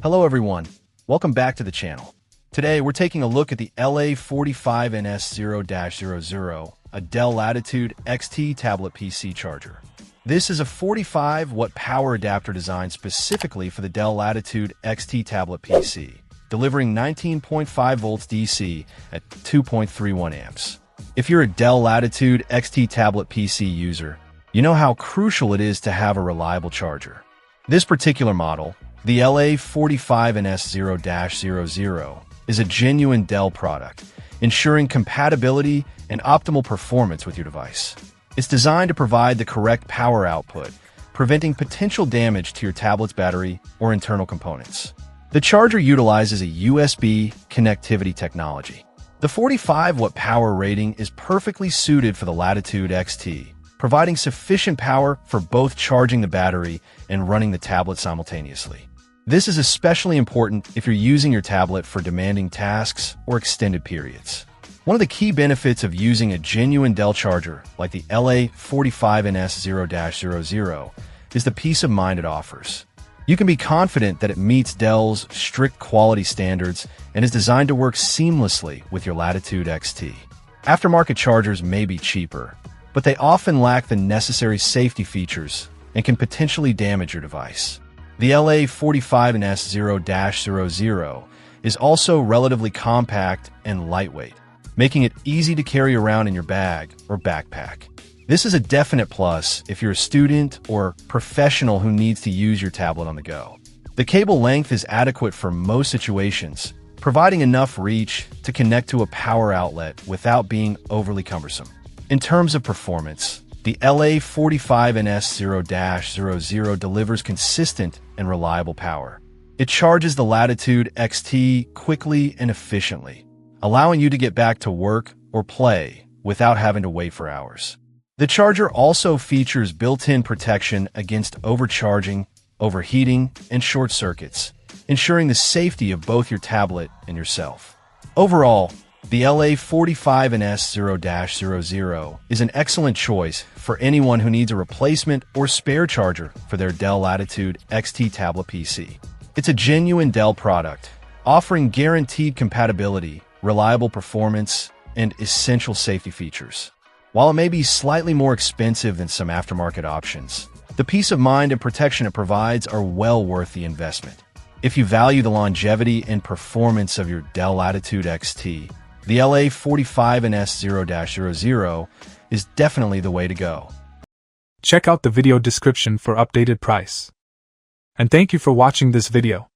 Hello everyone, welcome back to the channel. Today we're taking a look at the LA45NS0-00, a Dell Latitude XT tablet PC charger. This is a 45-watt power adapter designed specifically for the Dell Latitude XT tablet PC, delivering 19.5 volts DC at 2.31 amps. If you're a Dell Latitude XT tablet PC user, you know how crucial it is to have a reliable charger. This particular model, the LA45NS0-00, is a genuine Dell product, ensuring compatibility and optimal performance with your device. It's designed to provide the correct power output, preventing potential damage to your tablet's battery or internal components. The charger utilizes a USB connectivity technology. The 45-watt power rating is perfectly suited for the Latitude XT, providing sufficient power for both charging the battery and running the tablet simultaneously. This is especially important if you're using your tablet for demanding tasks or extended periods. One of the key benefits of using a genuine Dell charger like the LA45NS0-00 is the peace of mind it offers. You can be confident that it meets Dell's strict quality standards and is designed to work seamlessly with your Latitude XT. Aftermarket chargers may be cheaper, but they often lack the necessary safety features and can potentially damage your device. The LA45NS0-00 is also relatively compact and lightweight, making it easy to carry around in your bag or backpack. This is a definite plus if you're a student or professional who needs to use your tablet on the go. The cable length is adequate for most situations, providing enough reach to connect to a power outlet without being overly cumbersome. In terms of performance, the LA45NS0-00 delivers consistent and reliable power. It charges the Latitude XT quickly and efficiently, allowing you to get back to work or play without having to wait for hours. The charger also features built-in protection against overcharging, overheating, and short circuits, ensuring the safety of both your tablet and yourself. Overall, the LA45NS0-00 is an excellent choice for anyone who needs a replacement or spare charger for their Dell Latitude XT tablet PC. It's a genuine Dell product, offering guaranteed compatibility, reliable performance, and essential safety features. While it may be slightly more expensive than some aftermarket options, the peace of mind and protection it provides are well worth the investment. If you value the longevity and performance of your Dell Latitude XT, the LA45NS0-00 is definitely the way to go. Check out the video description for updated price. And thank you for watching this video.